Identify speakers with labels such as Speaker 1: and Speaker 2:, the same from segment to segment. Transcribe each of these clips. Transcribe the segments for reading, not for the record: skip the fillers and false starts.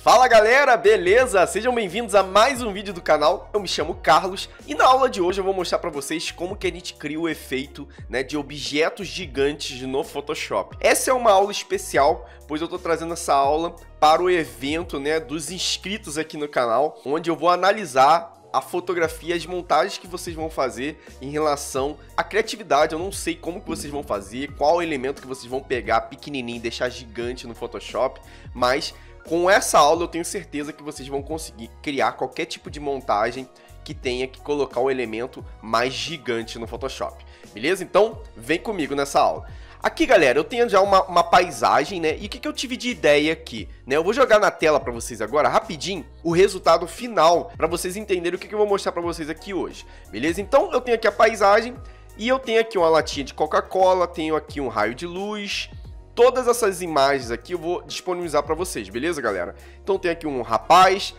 Speaker 1: Fala galera, beleza? Sejam bem-vindos a mais um vídeo do canal. Eu me chamo Carlos e na aula de hoje eu vou mostrar pra vocês como que a gente cria o efeito, de objetos gigantes no Photoshop. Essa é uma aula especial, pois eu tô trazendo essa aula para o evento, dos inscritos aqui no canal, onde eu vou analisar a fotografia, as montagens que vocês vão fazer em relação à criatividade. Eu não sei como que vocês vão fazer, qual elemento que vocês vão pegar pequenininho e deixar gigante no Photoshop, mas com essa aula eu tenho certeza que vocês vão conseguir criar qualquer tipo de montagem que tenha que colocar o elemento mais gigante no Photoshop, beleza? Então vem comigo nessa aula. Aqui galera, eu tenho já uma paisagem, e o que eu tive de ideia aqui? Eu vou jogar na tela para vocês agora, rapidinho, o resultado final, para vocês entenderem o que eu vou mostrar para vocês aqui hoje, beleza? Então eu tenho aqui a paisagem e eu tenho aqui uma latinha de Coca-Cola, tenho aqui um raio de luz. Todas essas imagens aqui eu vou disponibilizar para vocês, beleza, galera? Então tem aqui um rapaz,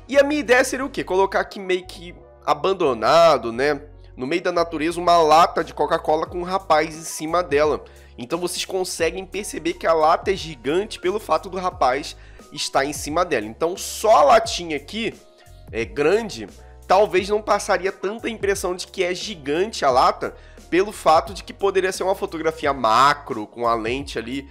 Speaker 1: E a minha ideia seria o quê? Colocar aqui meio que abandonado, no meio da natureza, uma lata de Coca-Cola com um rapaz em cima dela. Então vocês conseguem perceber que a lata é gigante pelo fato do rapaz estar em cima dela. Então só a latinha aqui é grande, talvez não passaria tanta impressão de que é gigante a lata, pelo fato de que poderia ser uma fotografia macro, com a lente ali,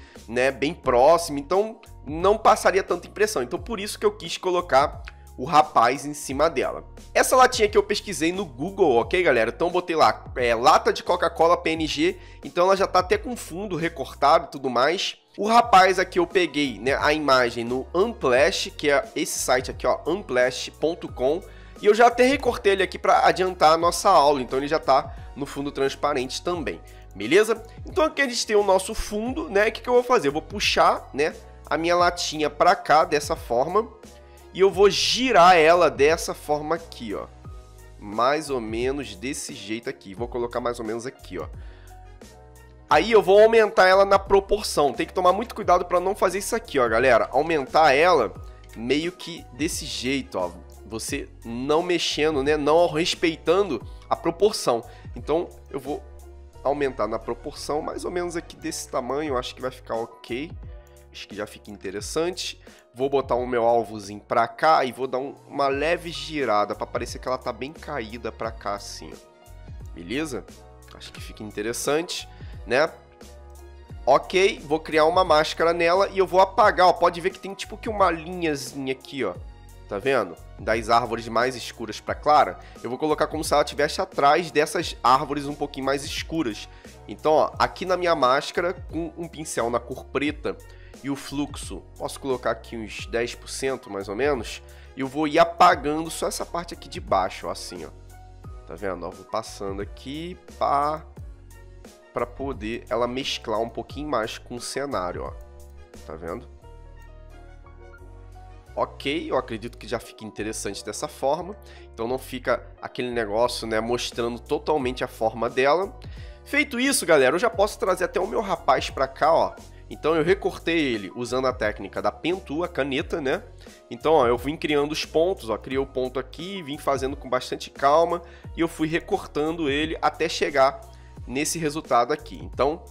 Speaker 1: bem próxima, então não passaria tanta impressão. Então por isso que eu quis colocar o rapaz em cima dela. Essa latinha que eu pesquisei no Google, ok, galera? Então botei lá, lata de Coca-Cola PNG, então ela já tá até com fundo recortado e tudo mais. O rapaz aqui eu peguei, a imagem no Unsplash, que é esse site aqui, ó, unsplash.com, e eu já até recortei ele aqui para adiantar a nossa aula, então ele já tá no fundo transparente também, beleza? Então aqui a gente tem o nosso fundo, O que eu vou fazer? Eu vou puxar, a minha latinha para cá, dessa forma, e eu vou girar ela dessa forma aqui, ó. Mais ou menos desse jeito aqui. Vou colocar mais ou menos aqui, ó. Aí eu vou aumentar ela na proporção. Tem que tomar muito cuidado para não fazer isso aqui, ó, galera. Aumentar ela meio que desse jeito, ó. Você não mexendo, não respeitando a proporção. Então eu vou aumentar na proporção, mais ou menos aqui desse tamanho, acho que vai ficar ok. Acho que já fica interessante. Vou botar o meu alvozinho pra cá e vou dar uma leve girada para parecer que ela tá bem caída pra cá assim, ó. Beleza? Acho que fica interessante, Ok, vou criar uma máscara nela e eu vou apagar, ó. Pode ver que tem tipo que uma linhazinha aqui, ó. Tá vendo? Das árvores mais escuras para clara, eu vou colocar como se ela estivesse atrás dessas árvores um pouquinho mais escuras. Então, ó, aqui na minha máscara, com um pincel na cor preta e o fluxo, posso colocar aqui uns 10% mais ou menos, e eu vou ir apagando só essa parte aqui de baixo, ó, assim, ó. Tá vendo? Ó, vou passando aqui, pá, para poder ela mesclar um pouquinho mais com o cenário, ó. Tá vendo? Ok, eu acredito que já fica interessante dessa forma, então não fica aquele negócio, mostrando totalmente a forma dela. Feito isso, galera, eu já posso trazer até o meu rapaz para cá, ó. Então eu recortei ele usando a técnica da Pen Tool, a caneta, Então, ó, eu vim criando os pontos, ó, criei o ponto aqui, vim fazendo com bastante calma e eu fui recortando ele até chegar nesse resultado aqui. Então,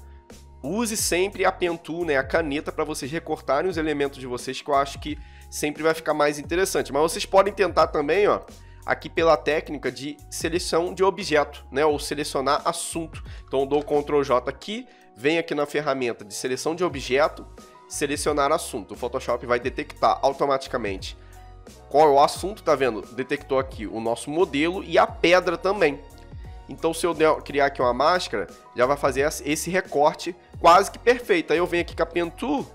Speaker 1: use sempre a Pen Tool, a caneta, para vocês recortarem os elementos de vocês, que eu acho que sempre vai ficar mais interessante. Mas vocês podem tentar também, ó, aqui pela técnica de seleção de objeto, ou selecionar assunto. Então eu dou o Ctrl J aqui, venho aqui na ferramenta de seleção de objeto, selecionar assunto. O Photoshop vai detectar automaticamente qual é o assunto, tá vendo? Detectou aqui o nosso modelo e a pedra também. Então se eu criar aqui uma máscara, já vai fazer esse recorte quase que perfeito. Aí eu venho aqui com a Pen Tool,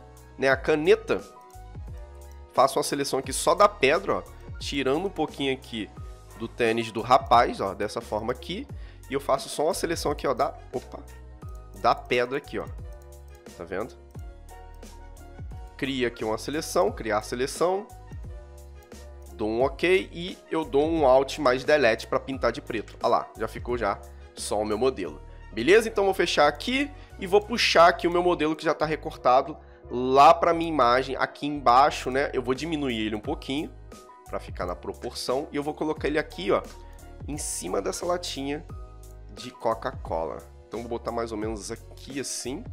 Speaker 1: a caneta, faço uma seleção aqui só da pedra, ó, tirando um pouquinho aqui do tênis do rapaz, ó, dessa forma aqui, e eu faço só uma seleção aqui, ó, da pedra aqui, ó. Tá vendo? Cria aqui uma seleção, criar a seleção, dou um OK e eu dou um Alt mais Delete para pintar de preto. Olha lá, já ficou já só o meu modelo. Beleza? Então vou fechar aqui e vou puxar aqui o meu modelo que já está recortado lá para minha imagem aqui embaixo, eu vou diminuir ele um pouquinho para ficar na proporção e eu vou colocar ele aqui, ó, em cima dessa latinha de Coca-Cola. Então vou botar mais ou menos aqui assim.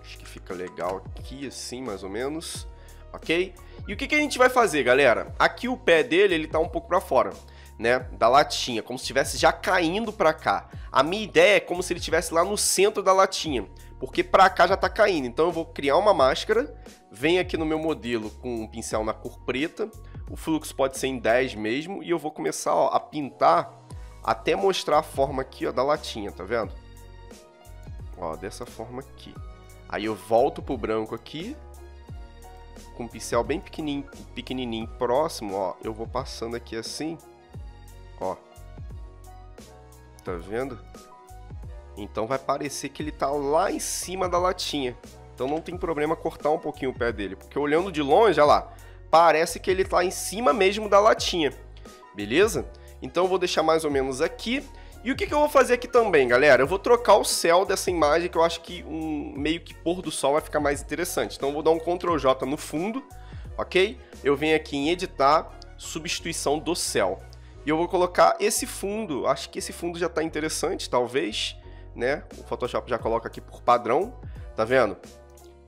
Speaker 1: Acho que fica legal aqui assim, mais ou menos. ok? E o que a gente vai fazer, galera? Aqui o pé dele, ele tá um pouco para fora, né, da latinha, como se estivesse já caindo para cá. A minha ideia é como se ele estivesse lá no centro da latinha, porque para cá já tá caindo. Então eu vou criar uma máscara, venho aqui no meu modelo com um pincel na cor preta, o fluxo pode ser em 10 mesmo, e eu vou começar, ó, a pintar até mostrar a forma aqui, ó, da latinha, tá vendo? Ó, dessa forma aqui. Aí eu volto pro branco aqui, com um pincel bem pequenininho próximo, ó, eu vou passando aqui assim, ó, tá vendo? Então vai parecer que ele tá lá em cima da latinha, então não tem problema cortar um pouquinho o pé dele, porque olhando de longe, olha lá, parece que ele tá em cima mesmo da latinha, beleza? Então eu vou deixar mais ou menos aqui. E o que eu vou fazer aqui também, galera? Eu vou trocar o céu dessa imagem, que eu acho que meio que pôr do sol vai ficar mais interessante. Então eu vou dar um Ctrl J no fundo, ok? Eu venho aqui em editar, substituição do céu. E eu vou colocar esse fundo, acho que esse fundo já tá interessante, talvez, né? O Photoshop já coloca aqui por padrão, tá vendo?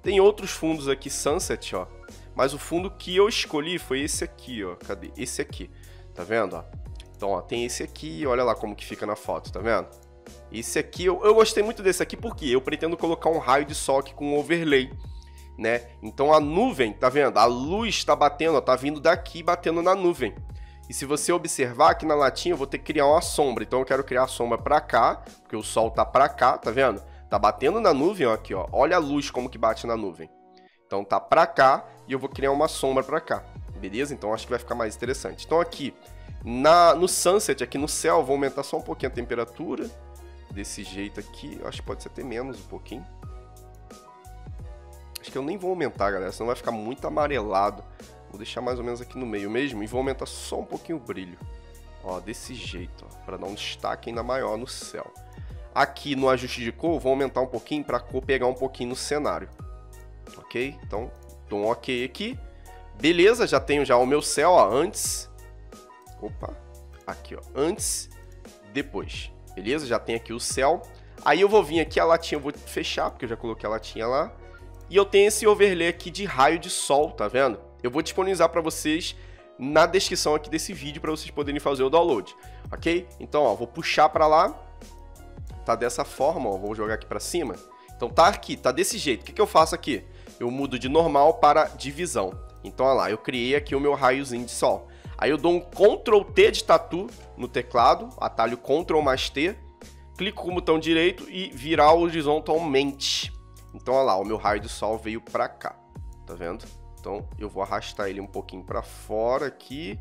Speaker 1: Tem outros fundos aqui, Sunset, ó. Mas o fundo que eu escolhi foi esse aqui, ó. Cadê? Esse aqui, tá vendo, ó? Então, ó, tem esse aqui, olha lá como que fica na foto, tá vendo? Esse aqui, eu gostei muito desse aqui porque eu pretendo colocar um raio de sol aqui com um overlay, né? Então a nuvem, tá vendo? A luz tá batendo, ó, tá vindo daqui batendo na nuvem. E se você observar aqui na latinha, eu vou ter que criar uma sombra. Então eu quero criar a sombra pra cá, porque o sol tá pra cá, tá vendo? Tá batendo na nuvem, ó, aqui, ó. Olha a luz como que bate na nuvem. Então tá pra cá e eu vou criar uma sombra pra cá, beleza? Então acho que vai ficar mais interessante. Então aqui... no sunset, aqui no céu, vou aumentar só um pouquinho a temperatura. Desse jeito aqui. Eu acho que pode ser até menos um pouquinho. Acho que eu nem vou aumentar, galera, senão vai ficar muito amarelado. Vou deixar mais ou menos aqui no meio mesmo. E vou aumentar só um pouquinho o brilho. Ó, desse jeito, ó, para dar um destaque ainda maior no céu. Aqui no ajuste de cor, vou aumentar um pouquinho para a cor pegar um pouquinho no cenário. Ok? Então, dou um ok aqui. Beleza, já tenho já o meu céu, ó, antes... Opa, aqui, ó, antes, depois, beleza? Já tem aqui o céu. Aí eu vou vir aqui, a latinha eu vou fechar, porque eu já coloquei a latinha lá. E eu tenho esse overlay aqui de raio de sol, tá vendo? Eu vou disponibilizar para vocês na descrição aqui desse vídeo, para vocês poderem fazer o download, ok? Então, ó, vou puxar para lá, tá dessa forma, ó, vou jogar aqui para cima. Então tá aqui, tá desse jeito. O que eu faço aqui? Eu mudo de normal para divisão. Então, olha lá, eu criei aqui o meu raiozinho de sol. Aí eu dou um Ctrl T de tatu no teclado, atalho Ctrl mais T, clico com o botão direito e virar horizontalmente. Então, olha lá, o meu raio de sol veio pra cá, tá vendo? Então, eu vou arrastar ele um pouquinho pra fora aqui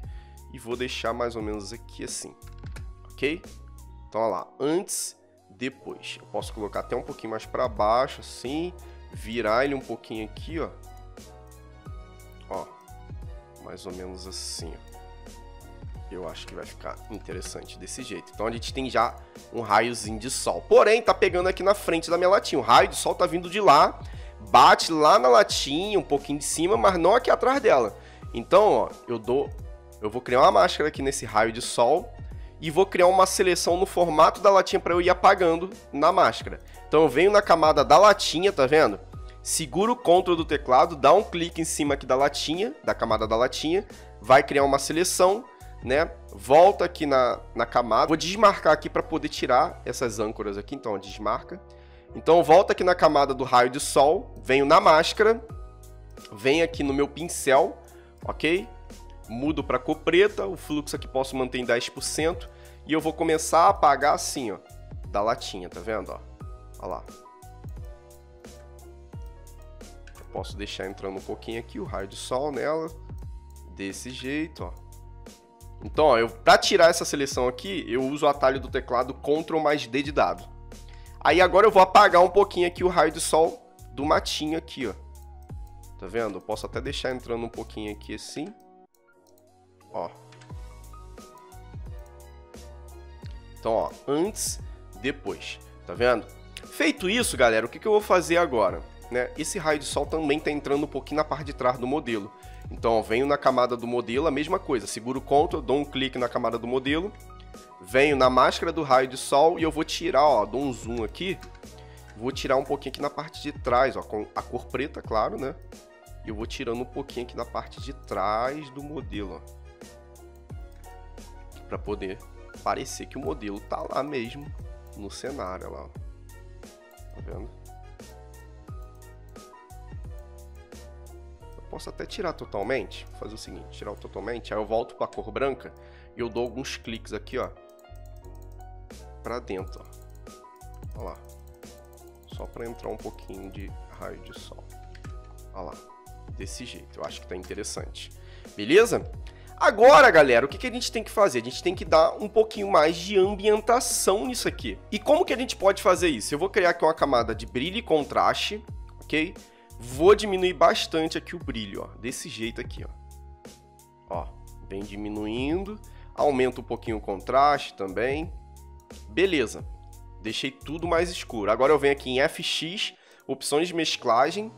Speaker 1: e vou deixar mais ou menos aqui assim, ok? Então, olha lá, antes, depois. Eu posso colocar até um pouquinho mais pra baixo, assim, virar ele um pouquinho aqui, ó. Ó, mais ou menos assim, ó. Eu acho que vai ficar interessante desse jeito. Então a gente tem já um raiozinho de sol. Porém, tá pegando aqui na frente da minha latinha. O raio de sol tá vindo de lá, bate lá na latinha, um pouquinho de cima, mas não aqui atrás dela. Então, ó, eu vou criar uma máscara aqui nesse raio de sol e vou criar uma seleção no formato da latinha para eu ir apagando na máscara. Então eu venho na camada da latinha, tá vendo? Seguro o Ctrl do teclado, dá um clique em cima aqui da latinha, da camada da latinha, vai criar uma seleção, né? Volta aqui na camada. Vou desmarcar aqui para poder tirar essas âncoras aqui. Então, desmarca. Então, volta aqui na camada do raio de sol. Venho na máscara. Venho aqui no meu pincel. Ok? Mudo para cor preta. O fluxo aqui posso manter em 10%. E eu vou começar a apagar assim, ó. Da latinha, tá vendo? Ó, olha lá. Eu posso deixar entrando um pouquinho aqui o raio de sol nela. Desse jeito, ó. Então, ó, para tirar essa seleção aqui, eu uso o atalho do teclado Ctrl mais D de dado. Aí agora eu vou apagar um pouquinho aqui o raio de sol do matinho aqui, ó. Tá vendo? Eu posso até deixar entrando um pouquinho aqui assim. Ó. Então, ó, antes, depois. Tá vendo? Feito isso, galera, o que eu vou fazer agora? Né? Esse raio de sol também tá entrando um pouquinho na parte de trás do modelo. Então, ó, venho na camada do modelo, a mesma coisa. Seguro o Ctrl, dou um clique na camada do modelo. Venho na máscara do raio de sol e eu vou tirar, ó, dou um zoom aqui. Vou tirar um pouquinho aqui na parte de trás, ó, com a cor preta, claro, né? E eu vou tirando um pouquinho aqui da parte de trás do modelo, ó. Pra poder parecer que o modelo tá lá mesmo no cenário, olha lá, ó. Tá vendo? Eu posso até tirar totalmente, vou fazer o seguinte, tirar totalmente, aí eu volto pra cor branca e eu dou alguns cliques aqui, ó, pra dentro, ó. Olha lá. Só pra entrar um pouquinho de raio de sol. Olha lá. Desse jeito, eu acho que tá interessante. Beleza? Agora, galera, o que a gente tem que fazer? A gente tem que dar um pouquinho mais de ambientação nisso aqui. E como que a gente pode fazer isso? Eu vou criar aqui uma camada de brilho e contraste, ok? Vou diminuir bastante aqui o brilho, ó, desse jeito aqui, ó. Ó, vem diminuindo, aumenta um pouquinho o contraste também. Beleza, deixei tudo mais escuro. Agora eu venho aqui em FX, opções de mesclagem,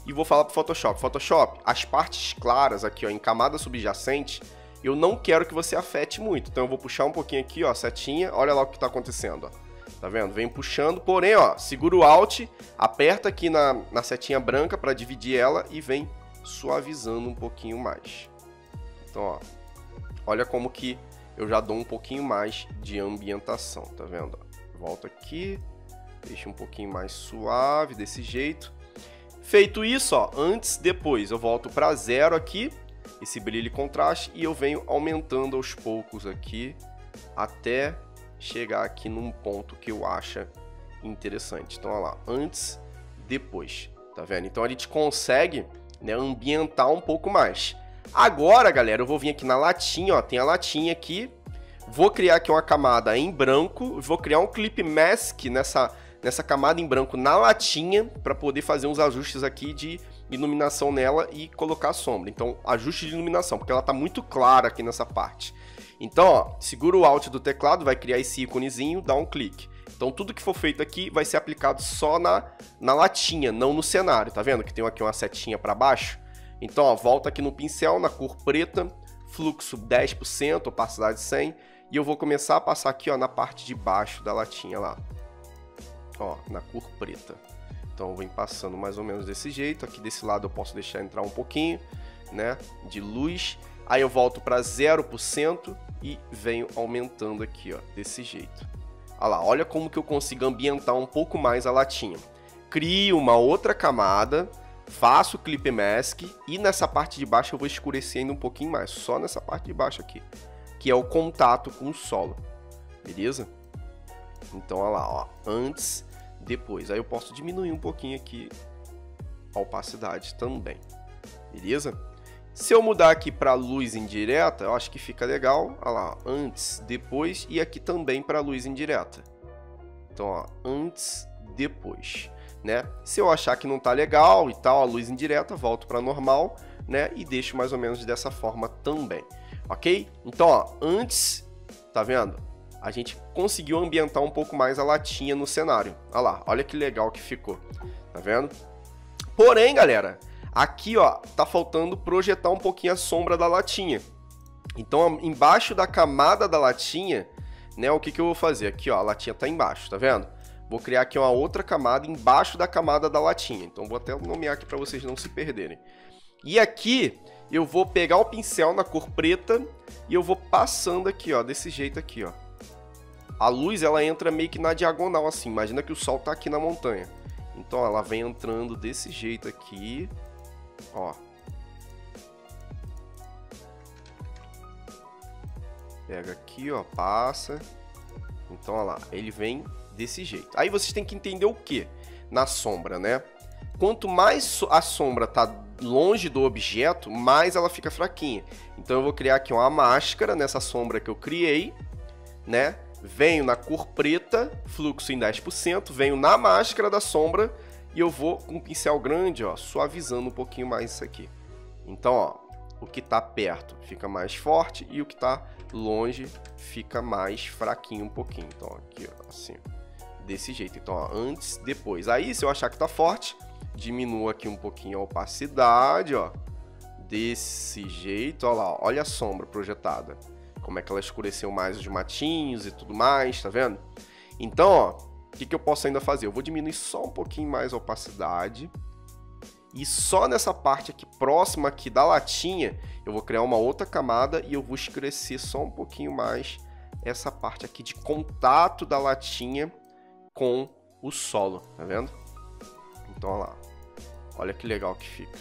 Speaker 1: e vou falar para o Photoshop. Photoshop, as partes claras aqui, ó, em camada subjacente, eu não quero que você afete muito. Então eu vou puxar um pouquinho aqui, ó, setinha, olha lá o que está acontecendo, ó. Tá vendo? Vem puxando, porém, ó, segura o Alt, aperta aqui na setinha branca para dividir ela e vem suavizando um pouquinho mais. Então, ó, olha como que eu já dou um pouquinho mais de ambientação, tá vendo? Volta aqui, deixa um pouquinho mais suave desse jeito. Feito isso, ó, antes, depois, eu volto para 0 aqui, esse brilho e contraste, e eu venho aumentando aos poucos aqui, até chegar aqui num ponto que eu acho interessante. Então, olha lá, antes, depois, tá vendo? Então, a gente consegue, né, ambientar um pouco mais. Agora, galera, eu vou vir aqui na latinha, ó, tem a latinha aqui, vou criar aqui uma camada em branco, vou criar um clip mask nessa camada em branco na latinha, para poder fazer uns ajustes aqui de iluminação nela e colocar a sombra. Então, ajuste de iluminação, porque ela tá muito clara aqui nessa parte. Então, ó, segura o Alt do teclado, vai criar esse íconezinho, dá um clique. Então, tudo que for feito aqui vai ser aplicado só na latinha, não no cenário. Tá vendo que tem aqui uma setinha para baixo? Então, ó, volta aqui no pincel, na cor preta, fluxo 10%, opacidade 100, e eu vou começar a passar aqui, ó, na parte de baixo da latinha lá. Ó, na cor preta. Então eu venho passando mais ou menos desse jeito. Aqui desse lado eu posso deixar entrar um pouquinho, né, de luz. Aí eu volto para 0% e venho aumentando aqui, ó, desse jeito. Olha lá, olha como que eu consigo ambientar um pouco mais a latinha. Crio uma outra camada, faço o Clip Mask e nessa parte de baixo eu vou escurecer ainda um pouquinho mais, só nessa parte de baixo aqui, que é o contato com o solo, beleza? Então, olha lá, ó, antes, depois. Aí eu posso diminuir um pouquinho aqui a opacidade também, beleza? Se eu mudar aqui para luz indireta, eu acho que fica legal. Olha lá, antes, depois e aqui também para luz indireta. Então, ó, antes, depois, né? Se eu achar que não tá legal e tal, a luz indireta, volto para normal, né? E deixo mais ou menos dessa forma também, ok? Então, ó, antes, tá vendo? A gente conseguiu ambientar um pouco mais a latinha no cenário. Olha lá, olha que legal que ficou, tá vendo? Porém, galera, aqui, ó, tá faltando projetar um pouquinho a sombra da latinha. Então, embaixo da camada da latinha, né, o que eu vou fazer? Aqui, ó, a latinha tá embaixo, tá vendo? Vou criar aqui uma outra camada embaixo da camada da latinha. Então, vou até nomear aqui para vocês não se perderem. E aqui, eu vou pegar o pincel na cor preta e eu vou passando aqui, ó, desse jeito aqui, ó. A luz, ela entra meio que na diagonal, assim. Imagina que o sol tá aqui na montanha. Então, ela vem entrando desse jeito aqui, ó. Pega aqui, ó, passa. Então, olha lá, ele vem desse jeito. Aí vocês têm que entender o que na sombra, né? Quanto mais a sombra tá longe do objeto, mais ela fica fraquinha. Então, eu vou criar aqui uma máscara nessa sombra que eu criei, né? Venho na cor preta, fluxo em 10%, venho na máscara da sombra e eu vou com um pincel grande, ó, suavizando um pouquinho mais isso aqui. Então, ó, o que tá perto fica mais forte e o que tá longe fica mais fraquinho um pouquinho. Então, aqui, ó, assim, desse jeito. Então, ó, antes, depois. Aí, se eu achar que tá forte, diminuo aqui um pouquinho a opacidade, ó, desse jeito, ó lá, olha a sombra projetada. Como é que ela escureceu mais os matinhos e tudo mais, tá vendo? Então, ó, o que eu posso ainda fazer? Eu vou diminuir só um pouquinho mais a opacidade E só nessa parte aqui, próxima aqui da latinha, eu vou criar uma outra camada e eu vou escurecer só um pouquinho mais essa parte aqui de contato da latinha com o solo, tá vendo? Então, olha lá. Olha que legal que fica.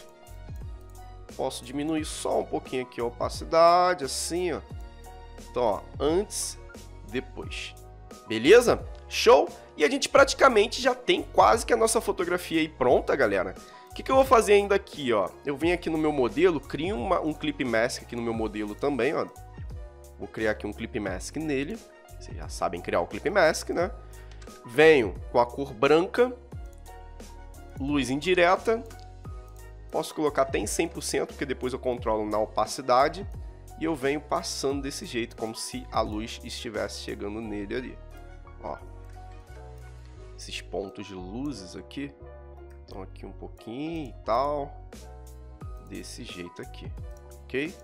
Speaker 1: Posso diminuir só um pouquinho aqui a opacidade, assim, ó. Então, ó, antes, depois. Beleza? Show? E a gente praticamente já tem quase que a nossa fotografia aí pronta, galera. O que eu vou fazer ainda aqui, ó? Eu venho aqui no meu modelo, crio um Clip Mask aqui no meu modelo também, ó. Vou criar aqui um Clip Mask nele. Vocês já sabem criar o Clip Mask, né? Venho com a cor branca, luz indireta. Posso colocar até em 100%, porque depois eu controlo na opacidade. E eu venho passando desse jeito, como se a luz estivesse chegando nele ali. Ó. Esses pontos de luzes aqui. Então aqui um pouquinho e tal. Desse jeito aqui. Ok?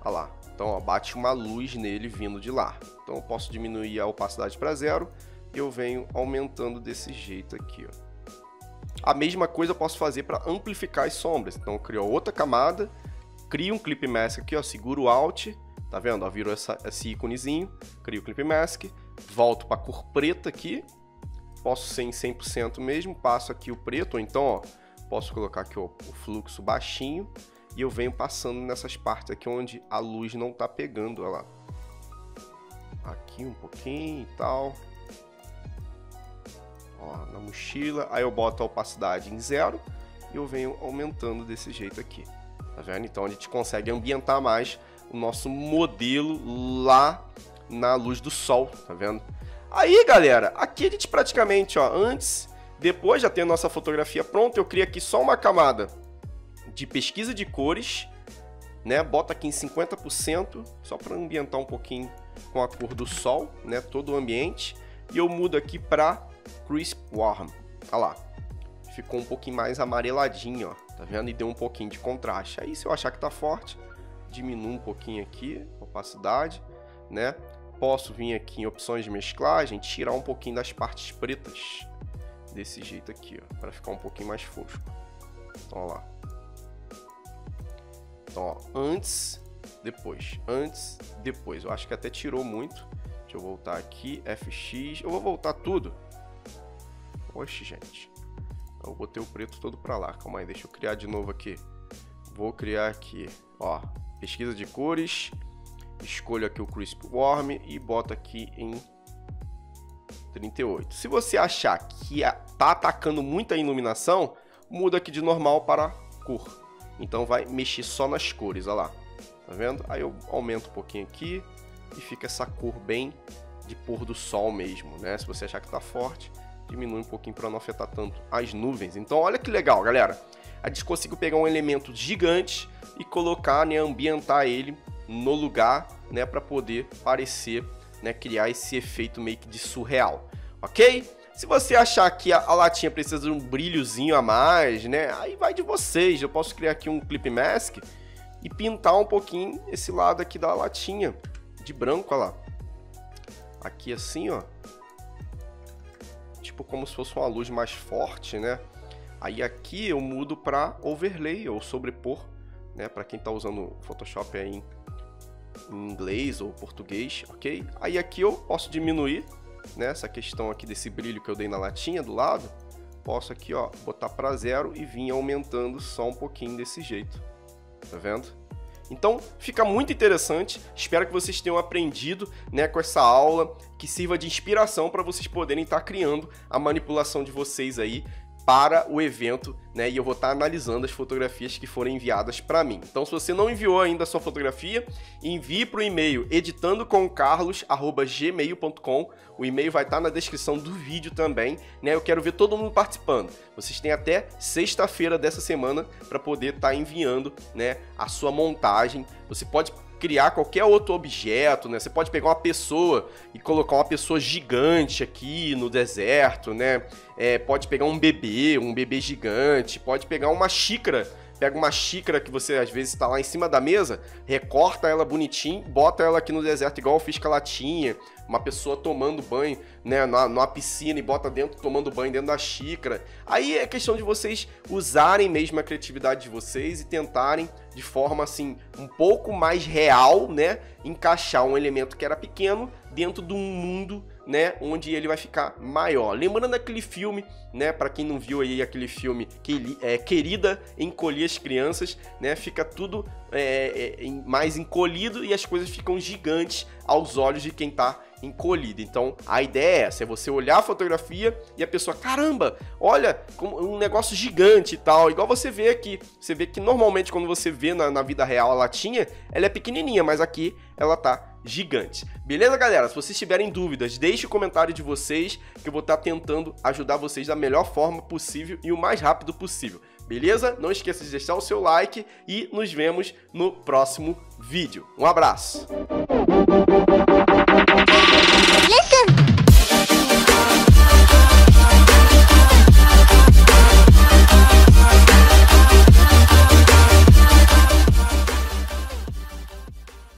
Speaker 1: Olha lá. Então, ó, bate uma luz nele vindo de lá. Então eu posso diminuir a opacidade para 0. E eu venho aumentando desse jeito aqui, ó. A mesma coisa eu posso fazer para amplificar as sombras. Então eu crio outra camada. Crio um Clip Mask aqui, ó. Seguro o Alt. Tá vendo? Ó, virou esse íconezinho. Crio o Clip Mask. Volto para a cor preta aqui. Posso ser em 100% mesmo, passo aqui o preto, ou então, ó, posso colocar aqui ó, o fluxo baixinho e eu venho passando nessas partes aqui onde a luz não tá pegando, olha lá. Aqui um pouquinho e tal. Ó, na mochila, aí eu boto a opacidade em 0 e eu venho aumentando desse jeito aqui, tá vendo? Então a gente consegue ambientar mais o nosso modelo lá na luz do sol, tá vendo? Aí, galera, aqui a gente praticamente, ó, antes, depois já ter a nossa fotografia pronta, eu crio aqui só uma camada de pesquisa de cores, né? Bota aqui em 50%, só para ambientar um pouquinho com a cor do sol, né? Todo o ambiente. E eu mudo aqui para Crisp Warm. Olha lá. Ficou um pouquinho mais amareladinho, ó. Tá vendo? E deu um pouquinho de contraste. Aí, se eu achar que tá forte, diminuo um pouquinho aqui, opacidade, né? Posso vir aqui em opções de mesclagem, tirar um pouquinho das partes pretas, desse jeito aqui, ó, para ficar um pouquinho mais fosco. Então, ó lá. Então, ó, antes, depois, antes, depois. Eu acho que até tirou muito. Deixa eu voltar aqui, FX, eu vou voltar tudo. Oxe, gente. Eu botei o preto todo para lá, calma aí, deixa eu criar de novo aqui. Vou criar aqui, ó, pesquisa de cores. Escolho aqui o Crisp Warm e boto aqui em 38. Se você achar que tá atacando muita iluminação, muda aqui de normal para cor. Então vai mexer só nas cores, olha lá. Tá vendo? Aí eu aumento um pouquinho aqui e fica essa cor bem de pôr do sol mesmo, né? Se você achar que tá forte, diminui um pouquinho para não afetar tanto as nuvens. Então olha que legal, galera. A gente conseguiu pegar um elemento gigante e colocar, né, ambientar ele no lugar, né, para poder parecer, né, criar esse efeito meio que de surreal, ok? Se você achar que a latinha precisa de um brilhozinho a mais, né, aí vai de vocês. Eu posso criar aqui um Clip Mask e pintar um pouquinho esse lado aqui da latinha de branco, olha lá. Aqui assim, ó, tipo como se fosse uma luz mais forte, né? Aí aqui eu mudo para overlay ou sobrepor, né, para quem tá usando Photoshop aí em inglês ou português, ok? Aí aqui eu posso diminuir, né, essa questão aqui desse brilho que eu dei na latinha do lado. Posso aqui, ó, botar para 0 e vir aumentando só um pouquinho desse jeito, tá vendo? Então fica muito interessante. Espero que vocês tenham aprendido, né, com essa aula, que sirva de inspiração para vocês poderem estar criando a manipulação de vocês aí para o evento, né? E eu vou estar analisando as fotografias que foram enviadas para mim. Então, se você não enviou ainda a sua fotografia, envie para o e-mail editandocomcarlos@gmail.com. O e-mail vai estar na descrição do vídeo também, né? Eu quero ver todo mundo participando. Vocês têm até sexta-feira dessa semana para poder estar enviando, né, a sua montagem. Você pode criar qualquer outro objeto, né? Você pode pegar uma pessoa e colocar uma pessoa gigante aqui no deserto, né? Pode pegar um bebê gigante, pode pegar uma xícara pega uma xícara que você às vezes está lá em cima da mesa, recorta ela bonitinho, bota ela aqui no deserto igual eu fiz com a latinha, uma pessoa tomando banho, né, numa piscina e bota dentro, tomando banho dentro da xícara. Aí é questão de vocês usarem mesmo a criatividade de vocês e tentarem de forma assim um pouco mais real, né, encaixar um elemento que era pequeno dentro de um mundo, né, onde ele vai ficar maior. Lembrando aquele filme, né, para quem não viu aí aquele filme Querida, Encolhi as Crianças, né, fica tudo mais encolhido e as coisas ficam gigantes aos olhos de quem tá encolhido. Então a ideia é essa, é você olhar a fotografia e a pessoa, caramba, olha, um negócio gigante e tal, igual você vê aqui. Você vê que normalmente quando você vê na vida real a latinha, ela é pequenininha, mas aqui ela tá gigante. Beleza, galera? Se vocês tiverem dúvidas, deixe o comentário de vocês que eu vou estar tentando ajudar vocês da melhor forma possível e o mais rápido possível. Beleza? Não esqueça de deixar o seu like e nos vemos no próximo vídeo. Um abraço!
Speaker 2: Listen!